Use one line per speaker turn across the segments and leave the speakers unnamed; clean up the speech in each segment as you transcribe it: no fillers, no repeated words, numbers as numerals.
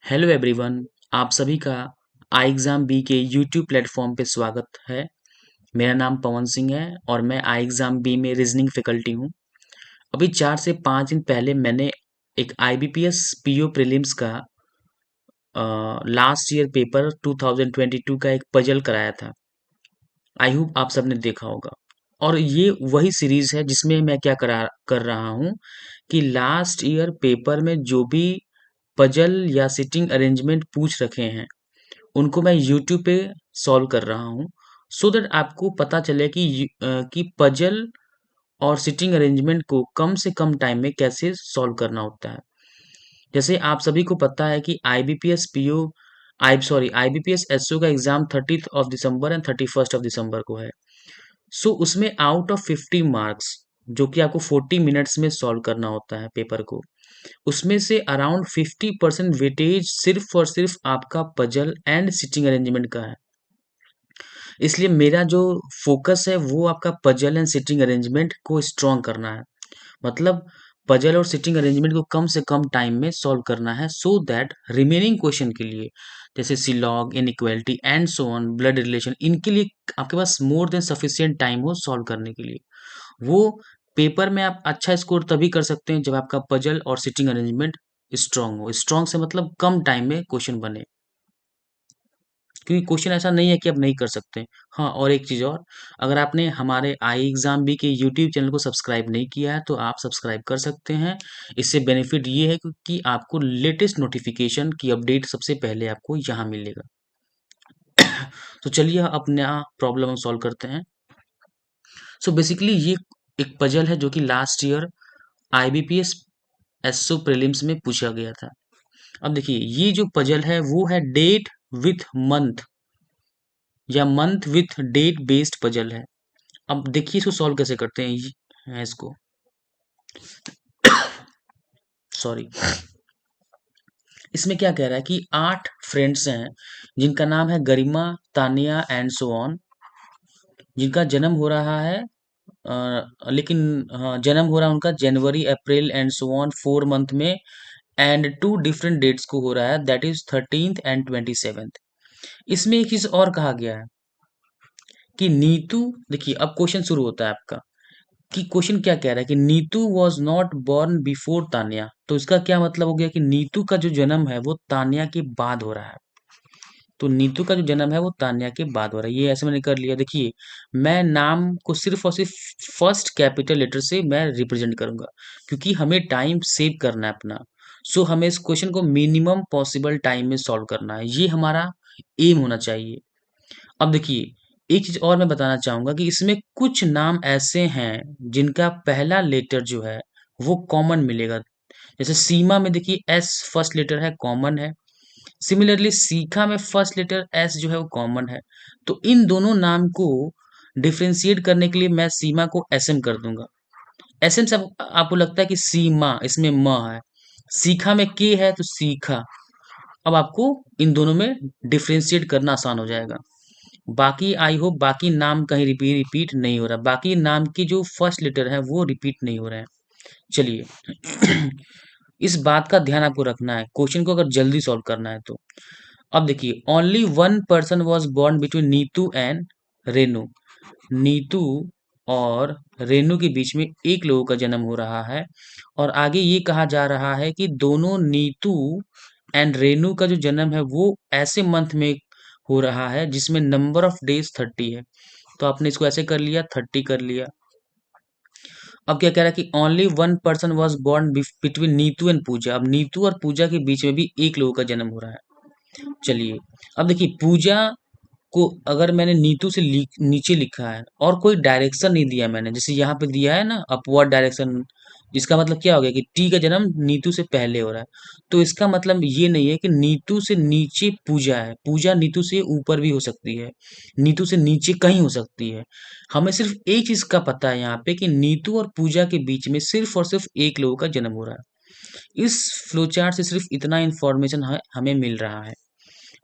Hello everyone. आप सभी का आई एग्ज़ाम बी के यूट्यूब प्लेटफॉर्म पे स्वागत है। मेरा नाम पवन सिंह है और मैं आई एग्ज़ाम बी में रीजनिंग फैकल्टी हूँ। अभी 4 से 5 दिन पहले मैंने एक आईबीपीएस पीओ प्रीलिम्स का लास्ट ईयर पेपर 2022 का एक पजल कराया था। आई होप आप सबने देखा होगा। और ये वही सीरीज़ है जिसमें मैं क्या कर रहा हूँ कि लास्ट ईयर पेपर में जो भी पजल या सिटिंग अरेंजमेंट पूछ रखे हैं उनको मैं यूट्यूब पे सॉल्व कर रहा हूँ सो दैट आपको पता चले कि पजल और सिटिंग अरेंजमेंट को कम से कम टाइम में कैसे सॉल्व करना होता है। जैसे आप सभी को पता है कि आईबीपीएस एसओ का exam 30th of December and 31st of December को है। सो उसमें आउट ऑफ 50 मार्क्स जो कि आपको 40 मिनट्स में सॉल्व करना होता है पेपर को, उसमें से अराउंड 50% वेटेज सिर्फ और सिर्फ आपका पजल एंड सिटिंग अरेंजमेंट का है। इसलिए मेरा जो फ़ोकस है वो आपका पजल एंड सिटिंग अरेंजमेंट को स्ट्रॉन्ग करना है। मतलब पजल और सिटिंग अरेंजमेंट को कम से कम टाइम में सॉल्व करना है सो दैट रिमेनिंग क्वेश्चन के लिए जैसे syllogism, inequality and so on, blood relation, इनके लिए आपके पास मोर देन सफिशिएंट टाइम हो सॉल्व करने के लिए। वो पेपर में आप अच्छा स्कोर तभी कर सकते हैं जब आपका पजल और सिटिंग अरेंजमेंट स्ट्रॉन्ग हो। स्ट्रॉन्ग से मतलब कम टाइम में क्वेश्चन बने। क्योंकि क्वेश्चन ऐसा नहीं है कि आप नहीं कर सकते। हाँ, और एक चीज़ और, अगर आपने हमारे आई एग्ज़ाम बी के यूट्यूब चैनल को सब्सक्राइब नहीं किया है, तो आप सब्सक्राइब कर सकते हैं। इससे बेनिफिट ये है कि आपको लेटेस्ट नोटिफ़िकेशन की अपडेट सबसे पहले आपको यहाँ मिलेगा। तो चलिए अपना प्रॉब्लम हम सॉल्व करते हैं। सो बेसिकली ये एक पजल है जो कि last year IBPS SO prelims में पूछा गया था। अब देखिए ये जो पजल है वो है डेट विथ मंथ या month with date based puzzle है। अब देखिए इसको सॉल्व कैसे करते हैं इसको, सॉरी। इसमें क्या कह रहा है कि 8 फ्रेंड्स हैं जिनका नाम है गरिमा, तानिया एंड सो ऑन, जिनका जन्म हो रहा है लेकिन हाँ, जन्म हो रहा है उनका जनवरी, अप्रैल एंड सो ऑन 4 मंथ में, एंड 2 डिफरेंट डेट्स को हो रहा है, that is 13th and 27th। इसमें एक चीज और कहा गया है कि नीतू, देखिए अब क्वेश्चन शुरू होता है आपका कि क्वेश्चन क्या कह रहा है कि Neetu was not born before Tanya. तो इसका क्या मतलब हो गया कि नीतू का जो जन्म है वो तान्या के बाद हो रहा है। तो नीतू का जो जन्म है वो तान्या के बाद हो रहा है, ये ऐसे मैंने कर लिया। देखिए मैं नाम को सिर्फ और सिर्फ फर्स्ट कैपिटल लेटर से मैं रिप्रेजेंट करूंगा क्योंकि हमें टाइम सेव करना है अपना। सो हमें इस क्वेश्चन को मिनिमम पॉसिबल टाइम में सॉल्व करना है, ये हमारा एम होना चाहिए। अब देखिए एक चीज और मैं बताना चाहूंगा कि इसमें कुछ नाम ऐसे हैं जिनका पहला लेटर जो है वो कॉमन मिलेगा। जैसे सीमा में देखिए एस फर्स्ट लेटर है, कॉमन है। सिमिलरली सीखा में फर्स्ट लेटर एस जो है वो कॉमन है। तो इन दोनों नाम को डिफरेंशिएट करने के लिए मैं सीमा को एसएम कर दूंगा। एसएम से आपको लगता है कि सीमा, इसमें म है। सीखा में के है तो सीखा। अब आपको इन दोनों में डिफरेंशिएट करना आसान हो जाएगा। बाकी आई होप बाकी नाम कहीं रिपीट नहीं हो रहा, बाकी नाम की जो फर्स्ट लेटर है वो रिपीट नहीं हो रहे हैं। चलिए इस बात का ध्यान आपको रखना है क्वेश्चन को अगर जल्दी सॉल्व करना है तो। अब देखिए only one person was born between Neetu and Renu. Neetu और रेनू के बीच में एक लोगों का जन्म हो रहा है और आगे ये कहा जा रहा है कि दोनों नीतू एंड रेनू का जो जन्म है वो ऐसे मंथ में हो रहा है जिसमें नंबर ऑफ डेज 30 है। तो आपने इसको ऐसे कर लिया, 30 कर लिया। अब क्या कह रहा है कि only one person was born between Neetu and Pooja. अब नीतू और पूजा के बीच में भी एक लोगों का जन्म हो रहा है। चलिए अब देखिए पूजा को अगर मैंने नीतू से नीचे लिखा है और कोई डायरेक्शन नहीं दिया मैंने, जैसे यहाँ पे दिया है ना अपवर्ड डायरेक्शन, इसका मतलब क्या हो गया कि टी का जन्म नीतू से पहले हो रहा है। तो इसका मतलब ये नहीं है कि नीतू से नीचे पूजा है, पूजा नीतू से ऊपर भी हो सकती है, नीतू से नीचे कहीं हो सकती है। हमें सिर्फ एक चीज का पता है यहाँ पे कि नीतू और पूजा के बीच में सिर्फ और सिर्फ एक लोगों का जन्म हो रहा है। इस फ्लोचार्ट से सिर्फ इतना इंफॉर्मेशन हमें मिल रहा है।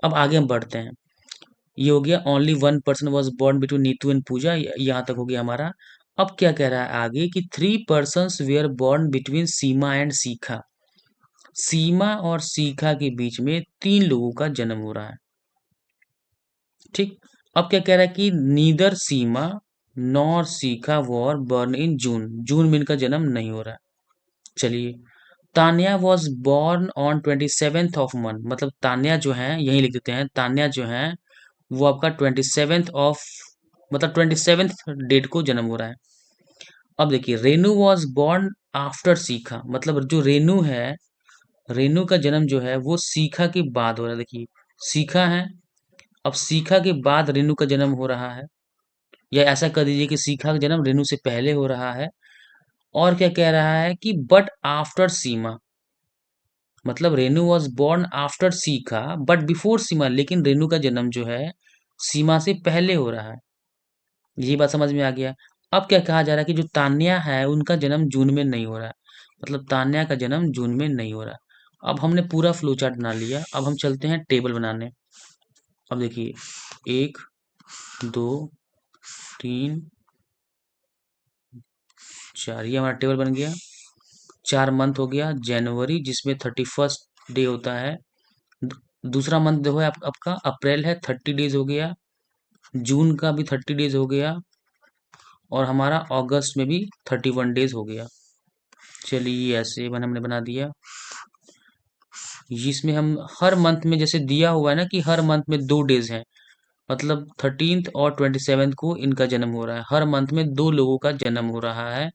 अब आगे हम बढ़ते हैं। ये हो गया only one person was born between Neetu and Pooja, यहाँ तक हो गया हमारा। अब क्या कह रहा है आगे कि 3 persons were born between Seema and Sikha. Seema और सीखा के बीच में 3 लोगों का जन्म हो रहा है। ठीक। अब क्या कह रहा है कि नीदर सीमा नॉर सीखा वॉर बर्न इन जून। जून में इनका जन्म नहीं हो रहा है। चलिए, Tanya was born on 27th of month, मतलब तान्या जो है, यही लिख देते हैं, तान्या जो है वो आपका 27th ऑफ, मतलब 27th डेट को जन्म हो रहा है। अब देखिए, रेनू वॉज बॉर्न आफ्टर सीखा, मतलब जो रेनू है, रेनू का जन्म जो है वो सीखा के बाद हो रहा है। देखिए, सीखा है, अब सीखा के बाद रेनू का जन्म हो रहा है, या ऐसा कर दीजिए कि सीखा का जन्म रेनू से पहले हो रहा है। और क्या कह रहा है कि बट आफ्टर सीमा, मतलब रेनू वॉज बॉर्न आफ्टर सीखा बट बिफोर सीमा, लेकिन रेनू का जन्म जो है सीमा से पहले हो रहा है। ये बात समझ में आ गया। अब क्या कहा जा रहा है कि जो तान्या है उनका जन्म जून में नहीं हो रहा है, मतलब तान्या का जन्म जून में नहीं हो रहा है। अब हमने पूरा फ्लो चार्ट बना लिया, अब हम चलते हैं टेबल बनाने। अब देखिए, 1, 2, 3, 4, ये हमारा टेबल बन गया। 4 मंथ हो गया, जनवरी जिसमें 31st डे होता है। दूसरा मंथ जो है आपका अप्रैल है, 30 डेज हो गया। जून का भी 30 डेज हो गया, और हमारा अगस्त में भी 31 डेज हो गया। चलिए, ऐसे हमने बना दिया। जिसमें हम हर मंथ में जैसे दिया हुआ है ना कि हर मंथ में 2 डेज हैं, मतलब 13th और 27th को इनका जन्म हो रहा है। हर मंथ में 2 लोगों का जन्म हो रहा है।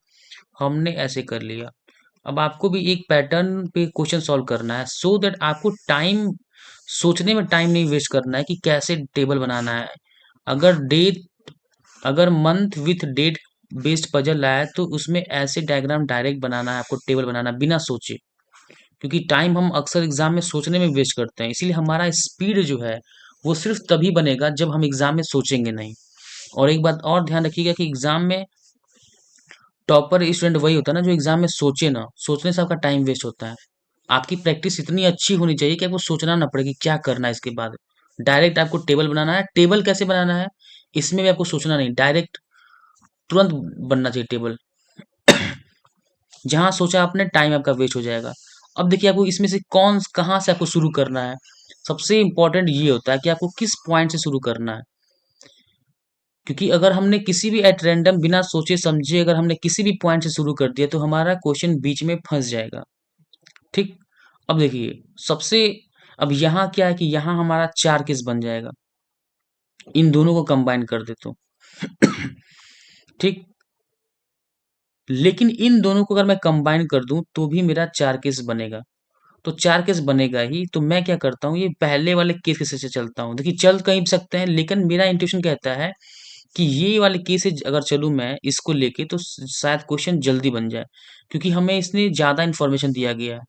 हमने ऐसे कर लिया। अब आपको भी एक पैटर्न पे क्वेश्चन सॉल्व करना है, सो दैट आपको टाइम सोचने में टाइम नहीं वेस्ट करना है कि कैसे टेबल बनाना है। अगर डेट अगर month with date based puzzle आया तो उसमें ऐसे डायग्राम डायरेक्ट बनाना है आपको, टेबल बनाना बिना सोचे। क्योंकि टाइम हम अक्सर एग्जाम में सोचने में वेस्ट करते हैं, इसीलिए हमारा स्पीड जो है वो सिर्फ तभी बनेगा जब हम एग्जाम में सोचेंगे नहीं। और एक बात और ध्यान रखिएगा कि एग्जाम में टॉपर स्टूडेंट वही होता है ना जो एग्जाम में सोचे ना, सोचने से आपका टाइम वेस्ट होता है। आपकी प्रैक्टिस इतनी अच्छी होनी चाहिए कि आपको सोचना ना पड़े कि क्या करना है इसके बाद। डायरेक्ट आपको टेबल बनाना है। टेबल कैसे बनाना है, इसमें भी आपको सोचना नहीं, डायरेक्ट तुरंत बनना चाहिए टेबल। जहां सोचा आपने टाइम आपका वेस्ट हो जाएगा। अब देखिए, आपको इसमें से कौन कहाँ से आपको शुरू करना है। सबसे इंपॉर्टेंट ये होता है कि आपको किस पॉइंट से शुरू करना है। क्योंकि अगर हमने किसी भी एट रैंडम बिना सोचे समझे अगर हमने किसी भी पॉइंट से शुरू कर दिया तो हमारा क्वेश्चन बीच में फंस जाएगा। ठीक। अब देखिए, सबसे अब यहाँ क्या है कि यहाँ हमारा 4 केस बन जाएगा। इन दोनों को कंबाइन कर दे तो ठीक। लेकिन इन दोनों को अगर मैं कंबाइन कर दूं तो भी मेरा 4 केस बनेगा। तो 4 केस बनेगा ही, तो मैं क्या करता हूँ, ये पहले वाले केस से चलता हूँ। देखिए, चल कहीं भी सकते हैं, लेकिन मेरा इंट्यूशन कहता है कि ये वाले केस से अगर चलूँ मैं इसको लेके तो शायद क्वेश्चन जल्दी बन जाए, क्योंकि हमें इसने ज़्यादा इन्फॉर्मेशन दिया गया है।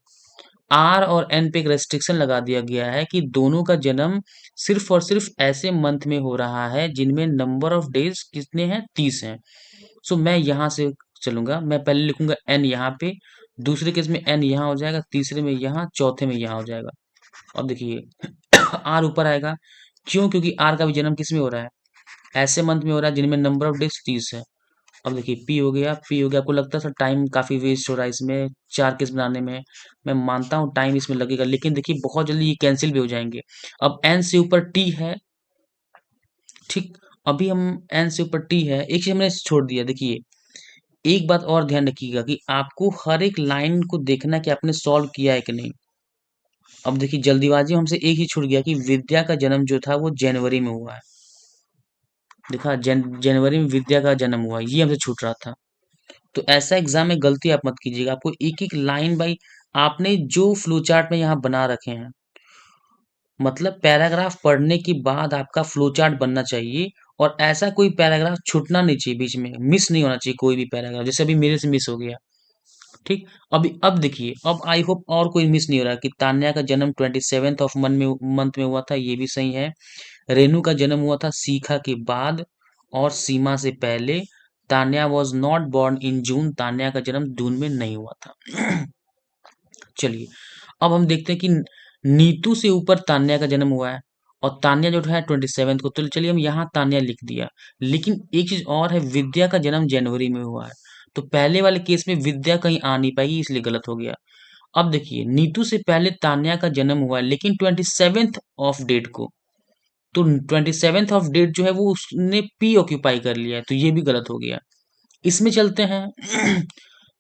आर और एन पे एक रेस्ट्रिक्शन लगा दिया गया है कि दोनों का जन्म सिर्फ और सिर्फ ऐसे मंथ में हो रहा है जिनमें नंबर ऑफ डेज कितने हैं, 30 हैं। सो मैं यहाँ से चलूंगा, मैं पहले लिखूंगा एन यहाँ पे, दूसरे केस में एन यहाँ हो जाएगा, तीसरे में यहाँ, चौथे में यहाँ हो जाएगा। अब देखिए आर ऊपर आएगा, क्यों, क्योंकि आर का भी जन्म किस में हो रहा है, ऐसे मंथ में हो रहा है जिनमें नंबर ऑफ डेज 30 है। अब देखिए पी हो गया, पी हो गया। आपको लगता है सर टाइम काफी वेस्ट हो रहा है इसमें 4 केस बनाने में, मैं मानता हूँ टाइम इसमें लगेगा, लेकिन देखिए बहुत जल्दी ये कैंसिल भी हो जाएंगे। अब एन से ऊपर टी है। ठीक। अभी हम एन से ऊपर टी है, एक चीज हमने छोड़ दिया। देखिए, एक बात और ध्यान रखिएगा कि आपको हर एक लाइन को देखना है कि आपने सॉल्व किया है कि नहीं। अब देखिए, जल्दीबाजी में हमसे एक ही छूट गया कि विद्या का जन्म जो था वो जनवरी में हुआ है। देखा, जनवरी में विद्या का जन्म हुआ, ये हमसे छूट रहा था। तो ऐसा एग्जाम में गलती आप मत कीजिएगा। आपको एक एक लाइन बाई आपने जो फ्लो चार्ट में यहाँ बना रखे हैं, मतलब पैराग्राफ पढ़ने के बाद आपका फ्लो चार्ट बनना चाहिए, और ऐसा कोई पैराग्राफ छूटना नहीं चाहिए, बीच में मिस नहीं होना चाहिए कोई भी पैराग्राफ, जैसे अभी मेरे से मिस हो गया। ठीक। अभी अब देखिए, अब आई होप और कोई मिस नहीं हो रहा कि तान्या का जन्म 27th ऑफ मंथ में हुआ था, ये भी सही है। रेनू का जन्म हुआ था सीखा के बाद और सीमा से पहले। Tanya was not born in June, Tanya का जन्म जून में नहीं हुआ था। चलिए, अब हम देखते हैं कि नीतू से ऊपर तान्या का जन्म हुआ है, और तान्या जो है 27th को, तो चलिए हम यहाँ तान्या लिख दिया। लेकिन एक चीज और है, विद्या का जन्म जनवरी में हुआ है, तो पहले वाले केस में विद्या कहीं आ नहीं पाएगी, इसलिए गलत हो गया। अब देखिए, नीतू से पहले तान्या का जन्म हुआ है, लेकिन 27th ऑफ डेट को, तो 27th ऑफ डेट जो है वो उसने पी ऑक्यूपाई कर लिया है, तो ये भी गलत हो गया। इसमें चलते हैं।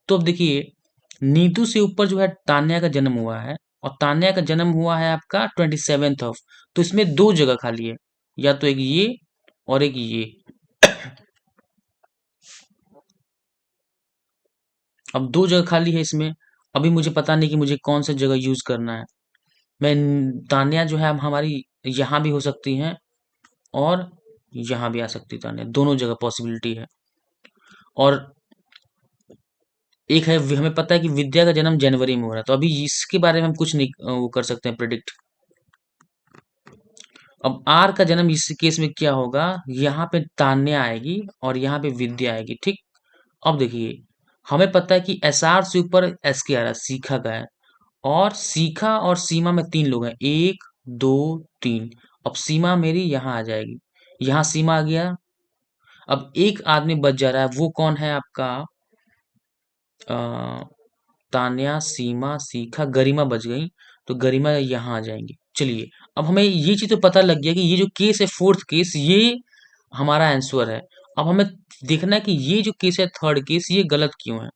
तो अब देखिए, नीतू से ऊपर जो है तान्या का जन्म हुआ है, और तान्या का जन्म हुआ है आपका 27th ऑफ, तो इसमें दो जगह खाली है, या तो एक ये और एक ये। अब दो जगह खाली है इसमें। अभी मुझे पता नहीं कि मुझे कौन सा जगह यूज करना है। मैं तान्या जो है अब हमारी यहाँ भी हो सकती हैं, और यहाँ भी आ सकती है तान्या, दोनों जगह पॉसिबिलिटी है। और एक है, हमें पता है कि विद्या का जन्म जनवरी में हो रहा है, तो अभी इसके बारे में हम कुछ नहीं वो कर सकते हैं प्रिडिक्ट। अब आर का जन्म इस केस में क्या होगा, यहाँ पे तान्या आएगी और यहाँ पे विद्या आएगी, ठीक। अब देखिए, हमें पता है कि एस आर से ऊपर एस के आ रहा है, सीखा का है, और सीखा और सीमा में तीन लोग हैं, एक दो तीन। अब सीमा मेरी यहाँ आ जाएगी, यहाँ सीमा आ गया। अब एक आदमी बच जा रहा है, वो कौन है आपका, अ, तान्या, सीमा, सीखा, गरिमा बच गई, तो गरिमा यहाँ आ जाएंगी। चलिए, अब हमें ये चीज तो पता लग गया कि ये जो केस है फोर्थ केस, ये हमारा आंसर है। अब हमें देखना है कि ये जो केस है थर्ड केस, ये गलत क्यों है।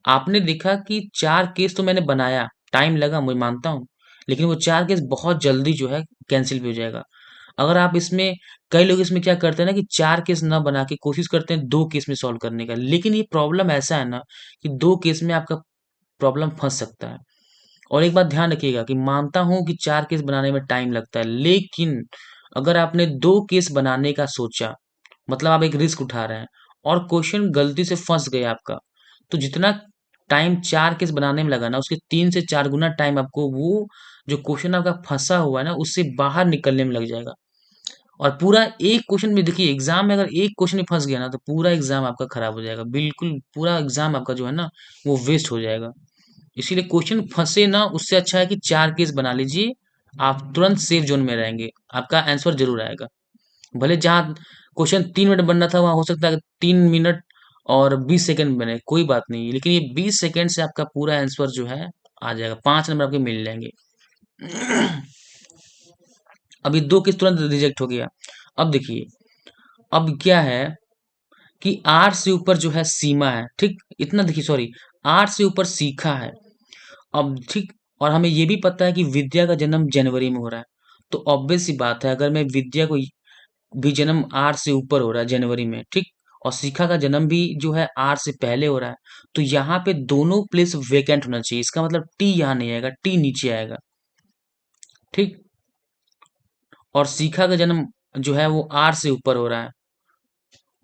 आपने देखा कि चार केस तो मैंने बनाया, टाइम लगा, मैं मानता हूँ, लेकिन वो चार केस बहुत जल्दी जो है कैंसिल भी हो जाएगा। अगर आप इसमें, कई लोग इसमें क्या करते हैं ना कि चार केस ना बना के कोशिश करते हैं दो केस में सॉल्व करने का, लेकिन ये प्रॉब्लम ऐसा है ना कि दो केस में आपका प्रॉब्लम फंस सकता है। और एक बात ध्यान रखिएगा कि मानता हूं कि चार केस बनाने में टाइम लगता है, लेकिन अगर आपने दो केस बनाने का सोचा, मतलब आप एक रिस्क उठा रहे हैं और क्वेश्चन गलती से फंस गया आपका, तो जितना टाइम चार केस बनाने में लगा ना, उसके 3 से 4 गुना टाइम आपको वो जो क्वेश्चन आपका फंसा हुआ है ना, उससे बाहर निकलने में लग जाएगा। और पूरा एक क्वेश्चन में देखिए, एग्जाम में अगर एक क्वेश्चन में फंस गया ना, तो पूरा एग्जाम आपका खराब हो जाएगा, बिल्कुल पूरा एग्जाम आपका जो है ना, वो वेस्ट हो जाएगा। इसीलिए क्वेश्चन फंसे ना, उससे अच्छा है कि चार केस बना लीजिए, आप तुरंत सेफ जोन में रहेंगे, आपका आंसर जरूर आएगा। भले जहाँ क्वेश्चन 3 मिनट बनना था, वहां हो सकता है 3 मिनट और 20 सेकंड बने, कोई बात नहीं, लेकिन ये 20 सेकंड से आपका पूरा आंसर जो है आ जाएगा, 5 नंबर आपके मिल जाएंगे। अभी दो केस तुरंत रिजेक्ट हो गया। अब देखिए, अब क्या है कि आर से ऊपर जो है सीमा है, ठीक, इतना देखिए, सॉरी, आर से ऊपर सीखा है। अब ठीक, और हमें ये भी पता है कि विद्या का जन्म जनवरी में हो रहा है, तो ऑब्वियस सी बात है, अगर मैं विद्या को भी जन्म आर से ऊपर हो रहा है जनवरी में, ठीक, और शिखा का जन्म भी जो है आर से पहले हो रहा है, तो यहाँ पे दोनों प्लेस वेकेंट होना चाहिए, इसका मतलब टी यहाँ नहीं आएगा, टी नीचे आएगा, ठीक। और शिखा का जन्म जो है वो आर से ऊपर हो रहा है,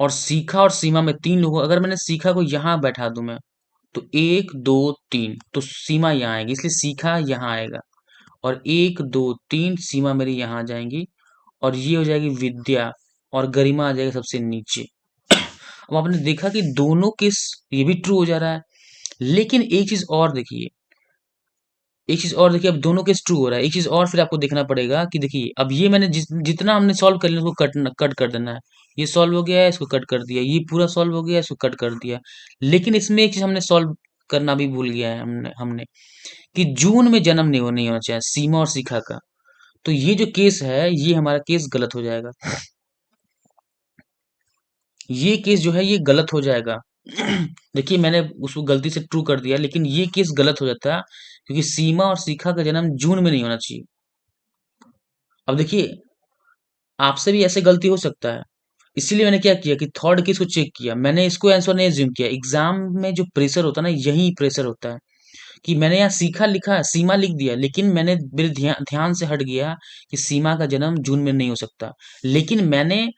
और शिखा और सीमा में तीन लोग, अगर मैंने शिखा को यहाँ बैठा दूं मैं, तो एक दो तीन, तो सीमा यहाँ आएगी, इसलिए शिखा यहाँ आएगा, और एक दो तीन सीमा मेरी यहाँ आ जाएंगी, और ये हो जाएगी विद्या, और गरिमा आ जाएगा सबसे नीचे। अब आपने देखा कि दोनों केस ये भी ट्रू हो जा रहा है, लेकिन एक चीज और देखिए, एक चीज और देखिए, अब दोनों केस ट्रू हो रहा है, एक चीज और फिर आपको देखना पड़ेगा कि देखिए, अब ये मैंने जितना हमने सॉल्व कर लिया उसको कट कट कर देना है। ये सॉल्व हो गया है, इसको कट कर दिया, ये पूरा सॉल्व हो गया है, इसको कट कर दिया। लेकिन इसमें एक चीज हमने सॉल्व करना भी भूल गया है, हमने हमने कि जून में जन्म नहीं होना चाहिए सीमा और शिखा का, तो ये जो केस है, ये हमारा केस गलत हो जाएगा। ये केस जो है ये गलत हो जाएगा। देखिए, मैंने उसको गलती से ट्रू कर दिया, लेकिन ये केस गलत हो जाता है, क्योंकि सीमा और शिखा का जन्म जून में नहीं होना चाहिए। अब देखिए, आपसे भी ऐसे गलती हो सकता है, इसीलिए मैंने क्या किया कि थर्ड केस को चेक किया, मैंने इसको आंसर नहीं एज्यूम किया। एग्जाम में जो प्रेशर होता है ना, यही प्रेशर होता है कि मैंने यहाँ सीखा लिखा, सीमा लिख दिया, लेकिन मैंने मेरे ध्यान से हट गया कि सीमा का जन्म जून में नहीं हो सकता। लेकिन मैंने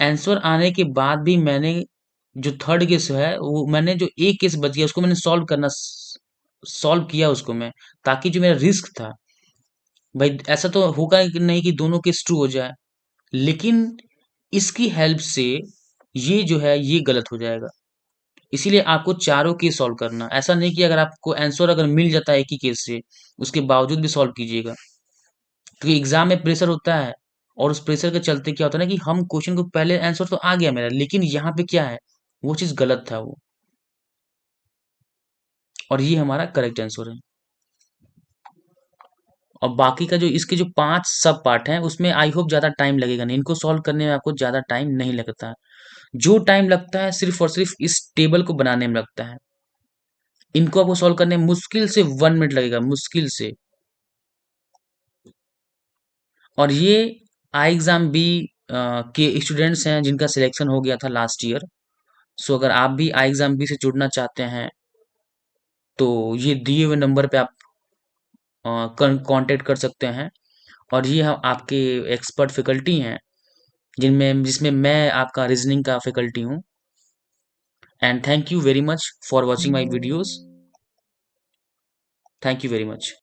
आंसर आने के बाद भी मैंने जो थर्ड केस है, वो मैंने जो एक केस बच गया उसको मैंने सॉल्व किया उसको मैं, ताकि जो मेरा रिस्क था, भाई ऐसा तो होगा कि नहीं कि दोनों केस ट्रू हो जाए, लेकिन इसकी हेल्प से ये जो है ये गलत हो जाएगा। इसीलिए आपको चारों केस सॉल्व करना, ऐसा नहीं कि अगर आपको आंसर अगर मिल जाता है एक ही केस से, उसके बावजूद भी सॉल्व कीजिएगा, क्योंकि एग्जाम में प्रेशर होता है, और उस प्रेशर के चलते क्या होता है ना कि हम क्वेश्चन को, पहले आंसर तो आ गया मेरा, लेकिन यहाँ पे क्या है, वो चीज गलत था वो। और ये हमारा करेक्ट आंसर है। और बाकी का जो इसके जो 5 सब पार्ट हैं उसमें आई होप ज़्यादा टाइम लगेगा नहीं, इनको सॉल्व करने में आपको ज़्यादा टाइम नहीं लगता है। जो टाइम लगता है सिर्फ़ और सिर्फ़ इस टेबल को बनाने में लगता है। इनको आपको सॉल्व करने में मुश्किल से 1 मिनट लगेगा, मुश्किल से। और ये आई एग्ज़ाम बी के स्टूडेंट्स हैं जिनका सिलेक्शन हो गया था लास्ट ईयर। सो अगर आप भी आई एग्ज़ाम बी से जुड़ना चाहते हैं तो ये दिए हुए नंबर पे आप कांटेक्ट कर सकते हैं। और ये हम आपके एक्सपर्ट फैकल्टी हैं जिसमें मैं आपका रीजनिंग का फैकल्टी हूँ। And thank you very much for watching my videos. Thank you very much.